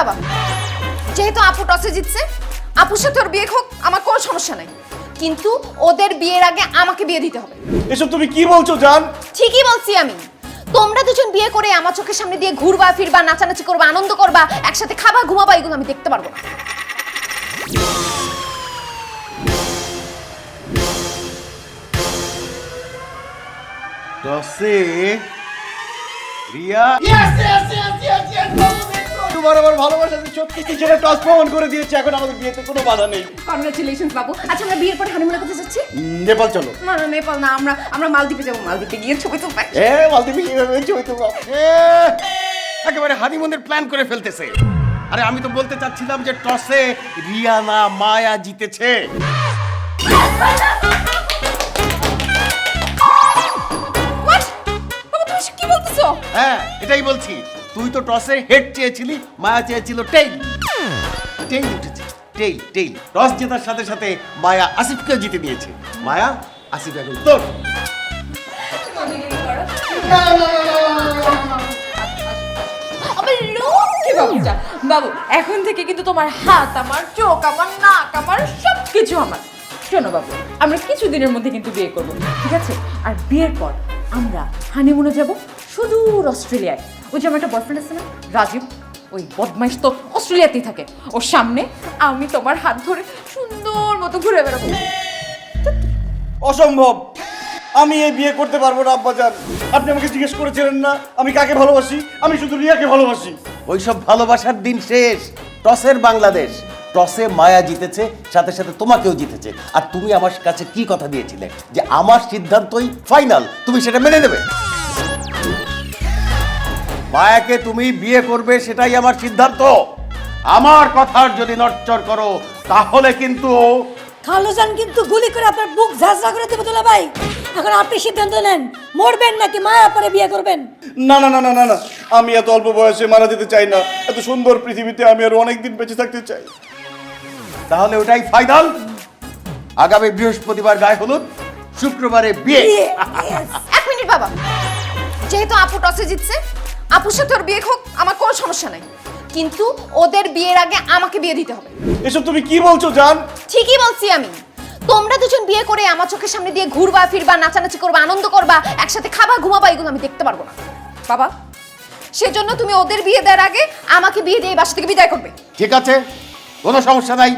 বাবা, যেহেতু আপু টসে জিতছে, আপুর সাথে ওর বিয়ে হোক, আমার কোনো সমস্যা নাই, কিন্তু ওদের বিয়ের আগে আমাকে বিয়ে দিতে হবে। এসব তুমি কি বলছো জান? ঠিকই বলছি আমি। তোমরা দুজন বিয়ে করে আমার চোখের সামনে দিয়ে ঘুরবা ফিরবা, নাচানাচি করবা, আনন্দ করবা, একসাথে খাবা ঘুমাবা, এগুলো আমি দেখতে পারবো না। টসে রিয়া তোমার আমার ভালোবাসা সত্যি কি ছেলে টস প্রমাণ করে দিয়েছে। এখন আমাদের বিয়েতে কোনো বাধা নেই। কংগ্রাচুলেশনস বাবু। আচ্ছা আমরা বিয়ের পর হানিমুনে কোথায় যাচ্ছি? নেপাল চলো। না না, নেপাল না, আমরা মালদ্বীপে যাবো। মালদ্বীপে গিয়ে ছবি তুলবো। মালদ্বীপে কিভাবে ছবি তুলবো? একেবারে হানিমুনের প্ল্যান করে ফেলতেছে। আরে আমি তো বলতে চাচ্ছিলাম যে টসে রিয়া না মায়া জিতেছে। What? বাবু তুমি কি বলতেছো? হ্যাঁ এটাই বলছি। তুই তো টসে হেড চেয়েছিলি, মায়া চেয়েছিল টেইল। টেইল উঠেছে, টেইল টেইল। টস জেতার সাথে সাথে মায়া আসিফকেও জিতে নিয়েছে। মায়া আসিফ এখন তোর। আবে লক্ষ্মী বাবুটা। বাবু এখন থেকে কিন্তু তোমার হাত আমার, চোখ আমার, নাক আমার, সবকিছু আমার। শোনো বাবু, আমরা কিছুদিনের মধ্যে কিন্তু বিয়ে করবো, ঠিক আছে? আর বিয়ের পর আমরা হানিমুনে যাব সুদূর অস্ট্রেলিয়ায়। ওই যে আমার একটা বয়ফ্রেন্ড আছে না, রাজীব, ওই বদমাইশ তো অস্ট্রেলিয়াতেই থাকে। ওর সামনে আমি তোমার হাত ধরে সুন্দর মতো ঘুরে বেড়াবো। অসম্ভব, আমি এই বিয়ে করতে পারবো না আব্বাজান। আপনি আমাকে জিজ্ঞেস করেছিলেন না আমি কাকে ভালোবাসি? আমি শুধু রিয়াকে ভালোবাসি। ওইসব ভালোবাসার দিন শেষ। টসের বাংলাদেশ। টসে মায়া জিতেছে, সাথে সাথে তোমাকেও জিতেছে। আর তুমি আমার কাছে কি কথা দিয়েছিলে যে আমার সিদ্ধান্তই ফাইনাল, তুমি সেটা মেনে নেবে। মায়াকে তুমি বিয়ে করবে সেটাই আমার সিদ্ধান্ত। আমার কথার যদি নড়চড় করো তাহলে কিন্তু খালুজান কিন্তু গুলি করে আপনার বুক ঝাঁঝরা করে দেবে দুলা ভাই। এখন আপনি সিদ্ধান্ত নেন, মরবেন নাকি মায়া পরে বিয়ে করবেন? না না না না না না, আমি এত অল্প বয়সে মারা যেতে চাই না। এত সুন্দর পৃথিবীতে আমি আর অনেকদিন বেঁচে থাকতে চাই। তাহলে ওটাই ফাইনাল। আগামী বৃহস্পতিবার গায়ে হলুদ, শুক্রবারে বিয়ে। এক মিনিট বাবা, যেহেতু আপু টসে জিতছে, আপুর সাথে ওর বিয়ে হোক, আমার কোনো সমস্যা নাই, কিন্তু ওদের বিয়ের আগে আমাকে বিয়ে দিতে হবে। এসব তুমি কি বলছো জান? ঠিকই বলছি আমি। তোমরা দুজন বিয়ে করে আমার চোখের সামনে দিয়ে ঘুরবা ফিরবা, নাচানাচি করবা, আনন্দ করবা, একসাথে খাবা ঘুমাবা, এগুলো আমি দেখতে পারবো না বাবা। সেজন্য তুমি ওদের বিয়ে দেওয়ার আগে আমাকে বিয়ে দিয়ে বাসা থেকে বিদায় করবে। ঠিক আছে, কোনো সমস্যা নাই।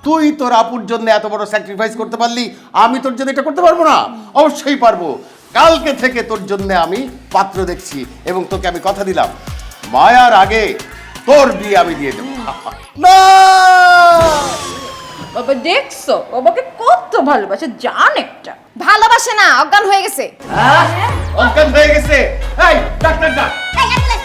তুই তোর আপুর জন্য এত বড় স্যাক্রিফাইস করতে পারলি, আমি তোর জন্য এটা করতে পারবো না? অবশ্যই পারবো। কালকে থেকে তোর জন্য আমি পাত্র দেখছি এবং তোকে আমি কথা দিলাম মায়ার আগে তোর বিয়ে আমি দিয়ে দেবো। না, বাবা দেখছো বাবাকে কত ভালোবাসে, জান একটা। ভালোবাসে না, অজ্ঞান হয়ে গেছে। অজ্ঞান হয়ে গেছে। এই ডাক্তার ডাক। এই অ্যাম্বুলেন্স